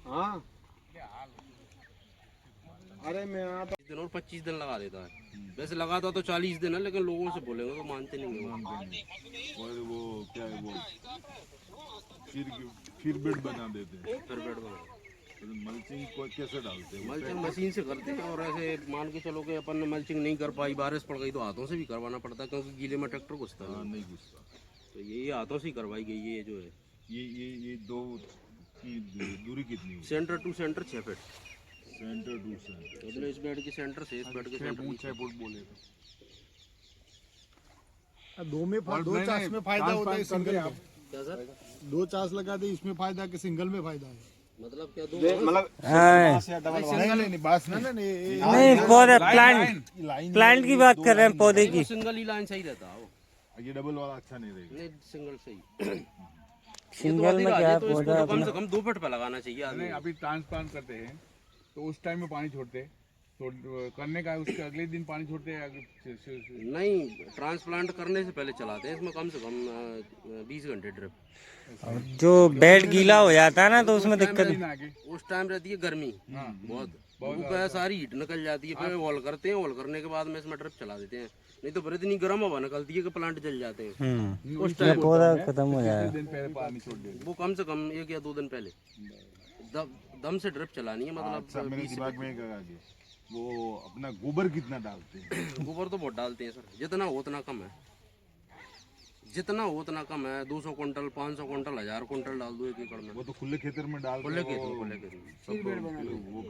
हाँ अरे मैं यहाँ दिन और 25 दिन लगा देता है। वैसे लगाता तो 40 दिन है, लेकिन लोगों से बोलेंगे तो मानते नहीं है। और वो क्या है वो फिर बेड बना देते हैं। फिर बेड बना मल्चिंग को कैसे डालते हैं? मल्चिंग मशीन से करते हैं। और ऐसे मान के चलो कि अपन मल्चिंग नहीं कर पाई, बारिश पड़ गई, तो हाथों से भी करवाना पड़ता है, क्योंकि गीले में ट्रैक्टर घुसता है। नहीं घुसता। तो ये हाथों से ही करवाई गई है जो है। ये दो की दूरी कितनी है? Centre to centre 6 feet. Centre to centre मतलब इस बेड के सेंटर से इस बेड के सेंटर 6 फुट बोले तो। दो चास में फायदा होता है सिंगल में। क्या सर? 2 चास लगा दे इसमें फायदा कि सिंगल में फायदा है? मतलब क्या दो मतलब नहीं बात नहीं पौधे प्लांट की बात कर रहे हैं, पौधे की। सिंगल ही लाइन सही रहता है वो। ये डबल वाला अच्छा नहीं रहेगा। नहीं सिंगल सही। सिंगल में क्या तो पौधा इसको कम से कम 2 फीट पे लगाना चाहिए आदमी। अभी ट्रांसप्लांट करते हैं तो उस टाइम में पानी छोड़ते हैं, तो करने का उसके अगले दिन पानी छोड़ते हैं। नहीं, ट्रांसप्लांट करने से पहले चलाते हैं। इसमें कम से कम 20 घंटे ड्रिप। जो बेड गीला हो जाता है ना तो उसमें दिक्कत उस टाइम रहती है गर्मी बहुत ऊपर सारी हीट निकल जाती है। फिर वॉल करते हैं, वॉल करने के बाद में इसमें ड्रिप चला देते हैं। नहीं तो फिर इतनी गर्म हवा निकलती है कि प्लांट जल जाते हैं। उस टाइम पौधा खत्म हो जाएगा। दिन पहले पानी छोड़ देते। वो कम से कम 1 या 2 दिन पहले दम से ड्रिप चलानी है। मतलब मेरे दिमाग में एक वो अपना गोबर कितना डालते हैं? गोबर तो बहुत डालते हैं सर, जितना हो उतना कम है। जितना हो उतना कम है। 200 कुंटल 500 कुंटल 1000 कुंटल डाल दो 1 एकड़ में। वो तो खुले खेतर में डाल खुले खेत में वो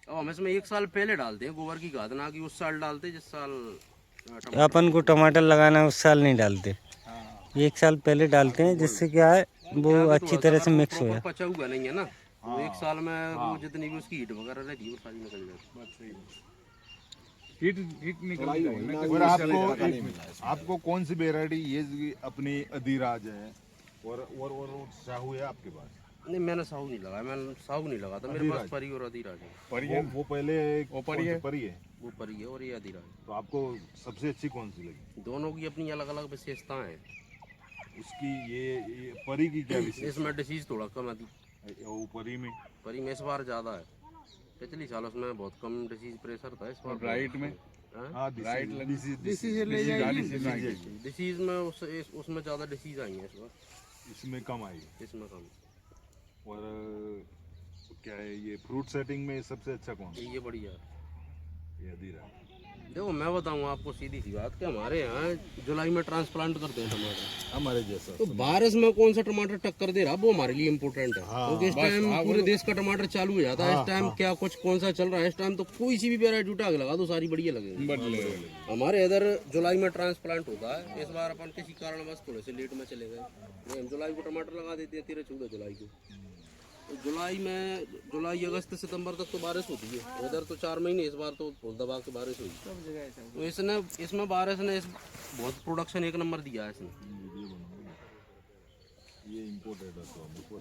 अब हम इसमें 1 साल पहले डालते हैं गोबर की खाद, ना कि उस साल डालते जिस साल अपन को टमाटर लगाना है उस साल नहीं डालते, 1 साल पहले डालते हैं, जिससे क्या है वो अच्छी तरह से मिक्स हो जाए। पचा हुआ नहीं है ना, तो 1 साल में वो जितनी भी उसकी हीट वगैरह रहती है वो सारी निकल जाती है। हीट निकल जाएगी। और आपको कौन सी वेरायटी ये अपनी अधिराज है और साहू है आपके पास? नहीं मैंने साहू नहीं लगाया, मैंने साहू नहीं लगा था। मेरे पास परी और अधिराज है। वो पहले परी है। वो परी है और ये अधिराज। तो आपको सबसे अच्छी कौन सी लगी? दोनों की अपनी अलग अलग विशेषताएं हैं। उसकी ये परी की क्या विशेषता? इसमें डिसीज थोड़ा कम आती। वो परी में इस बार ज्यादा है। पिछली साल उसमें बहुत कम डिसीज प्रेशर था। इस बार राइट में डिसीज में उसमें ज्यादा डिसीज आई है इस बार। इसमें कम आई। इसमें कम। और क्या है ये फ्रूट सेटिंग में सबसे अच्छा कौन? ये बढ़िया है। ये अधिराज। देखो मैं बताऊँ आपको सीधी सी बात कि हमारे यहाँ जुलाई में ट्रांसप्लांट करते हैं टमाटर हमारे जैसा। तो बारिश में कौन सा टमाटर टक्कर दे रहा वो हमारे लिए इम्पोर्टेंट है। क्योंकि इस टाइम पूरे देश का टमाटर चालू हो जाता है। इस टाइम क्या कुछ कौन सा चल रहा है इस टाइम, तो कोई सी भी वेराइटी उठा के लगा दो सारी बढ़िया लगेगी। हमारे इधर जुलाई में ट्रांसप्लांट होता है। इस बार अपन किसी कारणवश थोड़े से लेट में चले गए। हम जुलाई को टमाटर लगा देते हैं 13-14 जुलाई को। तो जुलाई अगस्त सितंबर तक तो बारिश होती है इधर तो 4 महीने। इस बार तो बहुत दबा के बारिश हुई। तो इसमें बारिश ने बहुत प्रोडक्शन 1 नंबर दिया है इसने। ये इम्पोर्टेड है तो हमको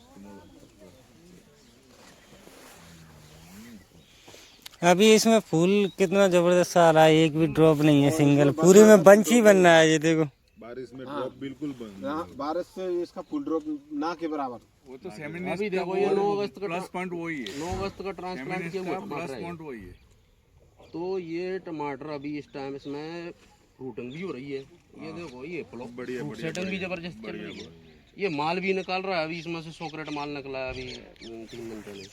अभी इसमें फूल कितना जबरदस्त आ रहा है, एक भी ड्रॉप नहीं है सिंगल। पूरे में बंच ही बन रहा है। ये देखो बारिश में ड्रॉप बिल्कुल बंद। बारिश से इसका फुल ड्रॉप ना के बराबर। वो तो अभी देखो ये 9 अगस्त का प्लस पॉइंट वही है। 9 अगस्त का ट्रांसप्लांट किया हुआ प्लस टमाटर पॉइंट है। वही है। तो ये टमाटर अभी इस टाइम इसमें फ्रूटिंग भी हो रही है। ये देखो ये फ्रूट सेटिंग भी जबरदस्त चल रही है। ये माल भी निकाल रहा है। अभी इसमें से 100 क्रेट माल निकला है अभी 3 दिन पहले।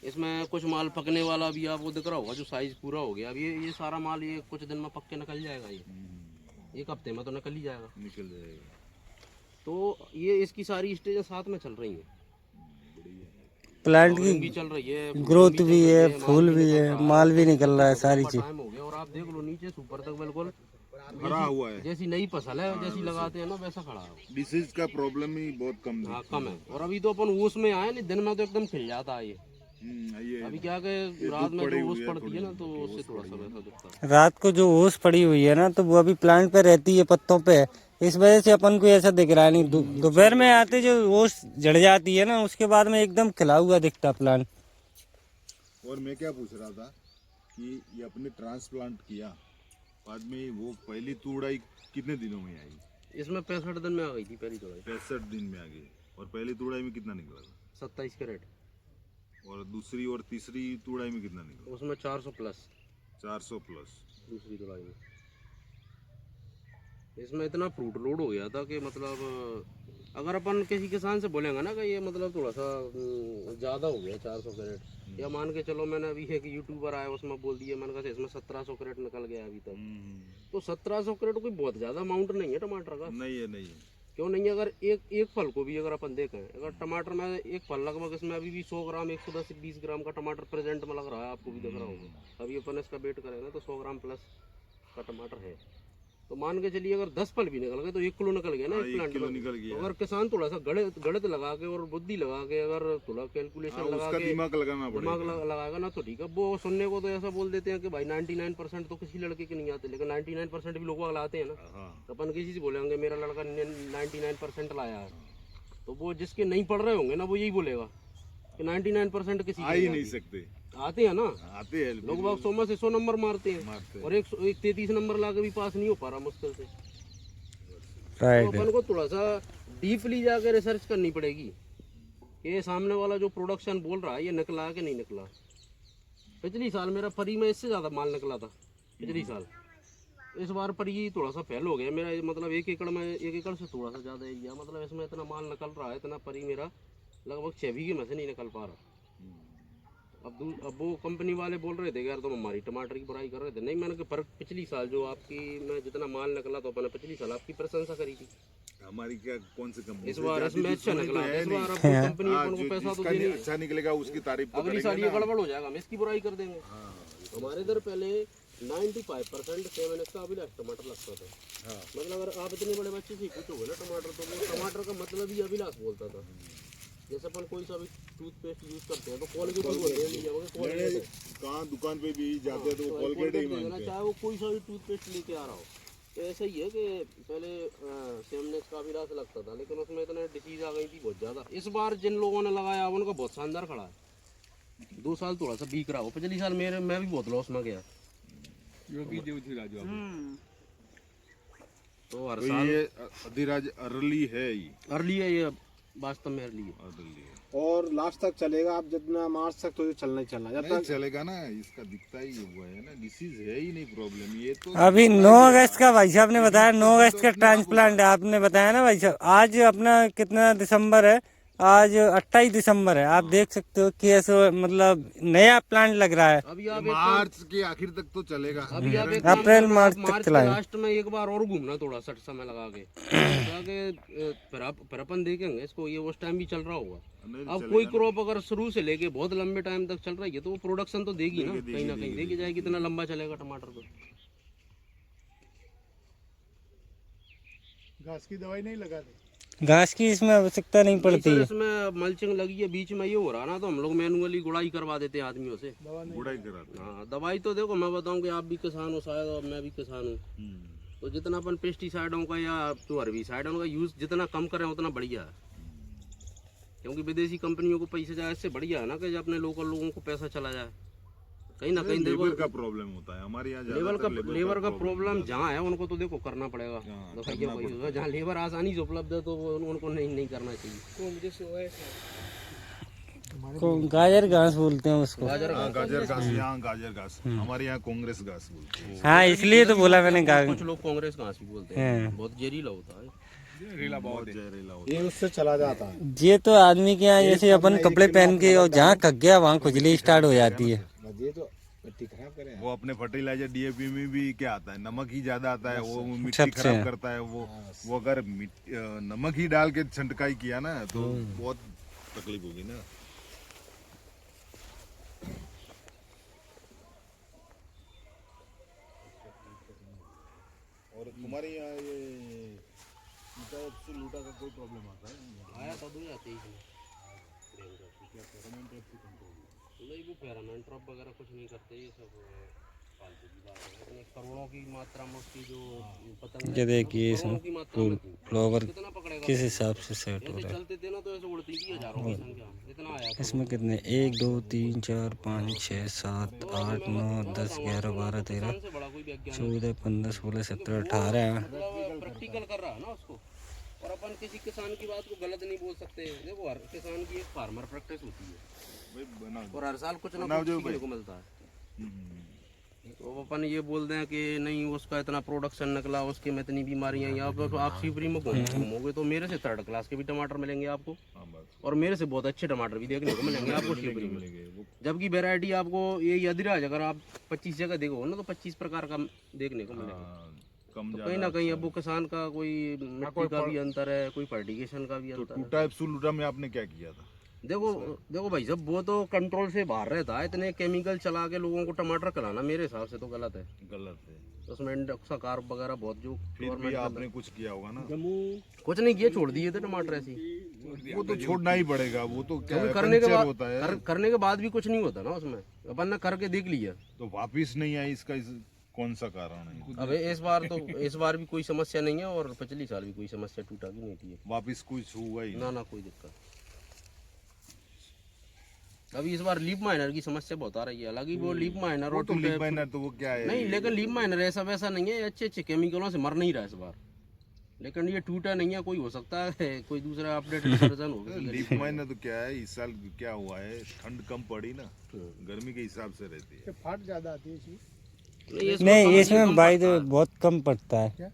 इसमें कुछ माल पकने वाला भी आपको दिख रहा होगा जो साइज पूरा हो गया। अभी ये सारा माल ये कुछ दिन में पक के निकल जाएगा। ये 1 हफ्ते में तो निकल ही जाएगा। निकल जाएगा। तो ये इसकी सारी स्टेज साथ में चल रही हैं। प्लांट भी की चल रही है, ग्रोथ भी है, फूल भी है, माल भी निकल रहा है, सारी चीज। टाइम हो गया और आप देख लो नीचे ऊपर तक बिल्कुल भरा हुआ है। जैसी नई फसल है जैसी लगाते हैं ना वैसा खड़ा है। डिसीज का प्रॉब्लम ही बहुत कम है। हाँ कम है। और अभी तो अपन ओस में आए नहीं, दिन में तो एकदम खिल जाता है ये। ये अभी क्या कि रात में जो ओस पड़ती है ना तो उससे थोड़ा सा वैसा दिखता है। रात को जो ओस पड़ी हुई है ना तो वो अभी प्लांट पे रहती है, पत्तों पे, इस वजह से अपन को ऐसा दिख रहा है। नहीं दोपहर में आते जो ओस जड़ जाती है ना उसके बाद में एकदम खिला हुआ दिखता प्लांट। और मैं क्या पूछ रहा था कि ये अपने ट्रांसप्लांट किया बाद में वो पहली तुड़ाई कितने दिनों में आई? इसमें 65 दिन में आ गई थी पहली दवाई। 65 दिन में आ गई। और पहली तुड़ाई में कितना निकला था? 27 कैरेट। और दूसरी और तीसरी तुड़ाई में कितना निकला? उसमें 400 प्लस 400 प्लस दूसरी दवाई में। इसमें इतना फ्रूट लोड हो गया था कि मतलब अगर अपन किसी किसान से बोलेंगे ना कि ये मतलब थोड़ा सा ज़्यादा हो गया 400 कैरेट, या मान के चलो मैंने अभी एक यूट्यूबर आया उसमें बोल दिया मैंने कहा इसमें 1700 कैरेट निकल गया अभी तक, तो 1700 कैरेट कोई बहुत ज़्यादा अमाउंट नहीं है टमाटर का। नहीं है, नहीं है। क्यों नहीं है? अगर एक फल को भी अगर अपन देखें, अगर टमाटर में एक फल लगभग इसमें अभी भी 100 ग्राम 110-20 ग्राम का टमाटर प्रेजेंट में लग रहा है, आपको भी दिख रहा होगा। अभी अपन इसका वेट करेंगे ना तो 100 ग्राम प्लस का टमाटर है। तो मान के चलिए अगर 10 फल भी निकल गए तो 1 किलो निकल गया ना एक प्लांट किलो में। निकल गया। तो अगर किसान थोड़ा सा गणित लगा के और बुद्धि लगा के अगर थोड़ा कैलकुलेशन लगा उसका के दिमाग लगाना पड़ेगा। लगाएगा ना तो ठीक है। वो सुनने को तो ऐसा बोल देते हैं कि भाई 99% तो किसी लड़के के नहीं आते, लेकिन 99% भी लोग लाते हैं ना। तो अपन किसी से बोलेंगे मेरा लड़का 99% लाया है, तो वो जिसके नहीं पढ़ रहे होंगे ना वो यही बोलेगा कि 99% किसी आ ही नहीं सकते। आते हैं ना, आते हैं लोग बाग 100 में से 100 नंबर मारते हैं और एक 33 नंबर ला के भी पास नहीं हो पा रहा मुश्किल से। तो अपन को थोड़ा सा डीपली जाकर रिसर्च करनी पड़ेगी कि ये सामने वाला जो प्रोडक्शन बोल रहा है ये निकला कि नहीं निकला। पिछली साल मेरा परी में इससे ज़्यादा माल निकला था पिछली साल। इस बार परी थोड़ा सा फेल हो गया मेरा, मतलब 1 एकड़ में 1 एकड़ से थोड़ा सा ज़्यादा एरिया, मतलब इसमें इतना माल निकल रहा है, इतना परी मेरा लगभग 6 बीघे में से नहीं निकल पा रहा। अब वो कंपनी वाले बोल रहे थे यार तुम हमारी टमाटर की बुराई कर रहे थे। नहीं, मैंने पर पिछली साल जो आपकी मैं जितना माल निकला तो अपने पिछली साल आपकी प्रशंसा करी थी। हमारी क्या कौन सी कंपनी? इस बार इसमें अच्छा निकला, इस बार अब कंपनी अपन को पैसा तो देनी है। अच्छा निकलेगा उसकी तारीफ तो अगली साल ये गड़बड़ हो जाएगा, हम इसकी बुराई कर देंगे। हमारे इधर पहले 95% सेवन का अभिलाष टमाटर लगता था। मतलब अगर आप इतने बड़े बच्चे से पूछोगे ना टमाटर, तो वो टमाटर का मतलब ही अभिलाष बोलता था। जैसे अपन कोई सा भी टूथपेस्ट यूज करते हैं तो कोलगेट बोलते हैं, कहाँ दुकान पे भी जाते हैं तो वो कोलगेट ही मांगते हैं, चाहे वो कोई सा भी टूथपेस्ट लेके आ रहा हो। तो ऐसा ही है कि पहले सेमनेस का अभिलाष लगता था, लेकिन उसमें इतने डिसीज आ गई थी बहुत ज़्यादा। इस बार जिन लोगों ने लगाया उनका बहुत शानदार खड़ा है। 2 साल थोड़ा सा बीक रहा हो, पिछली साल मैं भी बहुत लॉस में गया। तो हर साल ये अधिराज अर्ली है, अर्ली है, ये वास्तव में अर्ली है। और लास्ट तक चलेगा, आप जितना मार्च तक तो ये चलना ही चलना, जब नहीं तक चलेगा ना। इसका दिखता ही हुआ है ना, डिसीज है ही नहीं प्रॉब्लम। ये तो अभी 9 अगस्त का भाई साहब ने बताया, 9 अगस्त का ट्रांसप्लांट है आपने बताया ना भाई साहब। आज अपना कितना दिसंबर है? आज 28 दिसंबर है। आप देख सकते हो कि ऐसा मतलब नया प्लांट लग रहा है। अभी आप मार्च के आखिर तक तो चलेगा। अभी आप एक अप्रैल मार्च तक चलाएं। लास्ट में एक बार और घूमना थोड़ा सा समय लगा के फिर अपन देखेंगे इसको, ये उस टाइम भी चल रहा होगा। अब कोई क्रॉप अगर शुरू से लेके बहुत लंबे टाइम तक चल रही है तो वो प्रोडक्शन तो देगी ना कहीं देगी जाएगी। इतना लंबा चलेगा टमाटर को। घास की दवाई नहीं लगा दी, घास की इसमें आवश्यकता नहीं पड़ती है। इसमें मल्चिंग लगी है, बीच में ये हो रहा ना तो हम लोग मैनुअली गुड़ाई करवा देते हैं आदमियों से। गुड़ाई कराते हैं। हाँ, दवाई तो देखो मैं बताऊं कि आप भी किसान हो शायद और मैं भी किसान हूँ, तो जितना अपन पेस्टिसाइडों का या जो हर्बिसाइडों का यूज जितना कम करें उतना बढ़िया है। क्योंकि विदेशी कंपनियों को पैसे जाए इससे बढ़िया है ना कि अपने लोकल लोगों को पैसा चला जाए। कहीं ना कहीं देखो लेबर का प्रॉब्लम होता है हमारे यहाँ। लेबर का प्रॉब्लम जहाँ है उनको तो देखो करना पड़ेगा। तो जहाँ लेबर आसानी से उपलब्ध है तो वो उनको नहीं करना चाहिए। गाजर घास बोलते हैं उसको। गाजर घास, यहाँ गाजर घास, हमारे यहाँ कांग्रेस घास बोलते हैं। हाँ, इसलिए तो बोला मैंने कुछ लोग कांग्रेस घास भी बोलते हैं, बहुत जहरीला होता है। ये उससे चला जाता है। ये तो आदमी के यहाँ जैसे अपन कपड़े पहन के और जहाँ कक गया वहाँ खुजली स्टार्ट हो जाती है। ये तो मिट्टी खराब करे। वो अपने फर्टिलाइजर डीएपी में भी क्या आता है, नमक ही ज्यादा आता है, वो मिट्टी खराब करता है। वो अगर नमक ही डाल के छंटकाई किया ना तो बहुत तकलीफ होगी ना। और तुम्हारे यहाँ ये लूटा का कोई प्रॉब्लम आता है? आया था 2023 में। नहीं, वो फेरामेंट ट्रॉप वगैरह कुछ नहीं करते, ये सब करोड़ों की मात्रा में उसकी जो पतंग ये देखिए इसमें करोड़ों की मात्रा में थी। फ्लावर कितना पकड़ेगा किस हिसाब से सेट हो ऐसे रहा है। चलते थे ना तो ऐसे उड़ती थी हजारों की संख्या इतना आया था। इसमें कितने 1 2 3 4 5 6 7 8 9 10 11 12 13 किसान से बड़ा कोई वैज्ञानिक 14 15 16 17 18 मतलब प्रैक्टिकल कर रहा है ना उसको। और अपन किसी किसान की बात को गलत नहीं बोल सकते। देखो हर किसान की एक फार्मर प्रैक्टिस होती है और हर साल कुछ ना कुछ सीखने को मिलता है। तो अपन ये बोल दें कि नहीं उसका इतना प्रोडक्शन निकला उसके में इतनी बीमारियां हैं, आप शिवपुरी में घूमोगे तो मेरे से 3rd क्लास के भी टमाटर मिलेंगे आपको और मेरे से बहुत अच्छे टमाटर भी देखने को मिलेंगे आपको शिवपुरी में। जबकि वैरायटी आपको ये अधिराज अगर आप 25 जगह देखो ना तो 25 प्रकार का देखने को मिलेगा। तो कहीं ना कहीं अब वो किसान का कोई मिट्टी का भी अंतर है, कोई फर्टिगेशन का भी तो अंतर है। टूटा एब्सोल्यूटा में आपने क्या किया था? देखो भाई साहब वो तो कंट्रोल से बाहर रहता है। इतने केमिकल चला के लोगों को टमाटर खिलाना मेरे हिसाब से तो गलत है। गलत है। उसमें इंडोक्साकार वगैरह बहुत जो फिर भी आपने कुछ किया होगा ना? कुछ नहीं किया, छोड़ दिए थे टमाटर ऐसे ही। वो तो छोड़ना ही पड़ेगा, वो तो क्या क्योंकि है, करने के पंचर बाद होता है। करने के बाद भी कुछ नहीं होता ना उसमें। अपन ने करके देख लिया। तो वापिस नहीं आई, इसका कौन सा कारण है? अब इस बार भी कोई समस्या नहीं है और पिछली साल भी कोई समस्या टूटा भी नहीं थी। वापिस कुछ हुआ ही ना कोई दिक्कत। अभी इस बार लीफ माइनर की समस्या बहुत आ रही है। हालांकि वो लीफ माइनर और तो लीफ माइनर तो वो क्या है नहीं, लेकिन लीफ माइनर ऐसा वैसा नहीं है, अच्छे केमिकलों से मर नहीं रहा है इस बार। लेकिन ये टूटा नहीं है, कोई हो सकता है कोई दूसरा अपडेटेड वर्जन हो। लीफ माइनर तो क्या है, इस साल क्या हुआ है, ठंड कम पड़ी ना, गर्मी के हिसाब से रहती है। फाट ज्यादा आती है इसमें। नहीं इसमें भाई तो बहुत कम पड़ता है।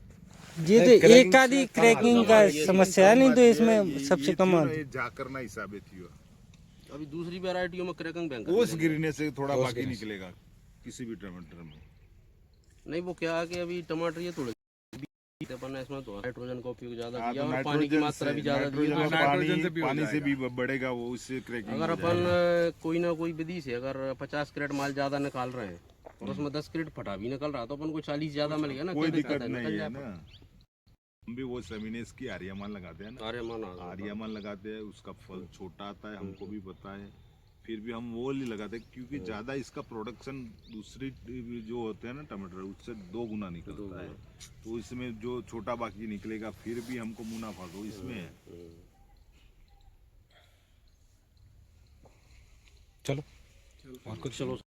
ये तो एक आधी क्रैकिंग का समस्या है, नहीं तो इसमें सबसे कम जाकर ना हिसाबे थी। अभी दूसरी वैरायटियों में क्रैकिंग बैंक ओस गिरने से थोड़ा बाकी निकलेगा किसी भी टमाटर में। नहीं वो क्या है कि अभी टमाटर ये थोड़े अपन इसमें तो नाइट्रोजन का उपयोग ज्यादा हाँ, किया तो और पानी की मात्रा भी ज्यादा दी है। पानी से भी बढ़ेगा वो, उससे क्रैकिंग। अगर अपन कोई ना कोई विधि से अगर 50 क्रेट माल ज्यादा निकाल रहे हैं और उसमें 10 क्रेट फटा भी निकल रहा तो अपन को 40 ज्यादा मिलेगा ना। कोई दिक्कत नहीं है ना। हम भी वो सेमिनेस की आर्यमान लगाते हैं ना, आर्यमान लगाते हैं, उसका फल छोटा आता है, हमको भी पता है। फिर भी हम वो नहीं लगाते क्योंकि ज्यादा इसका प्रोडक्शन दूसरी जो होते हैं ना टमाटर उससे 2 गुना निकलता है। तो इसमें जो छोटा बाकी निकलेगा फिर भी हमको मुनाफा तो इसमें है। चलो और कुछ। चलो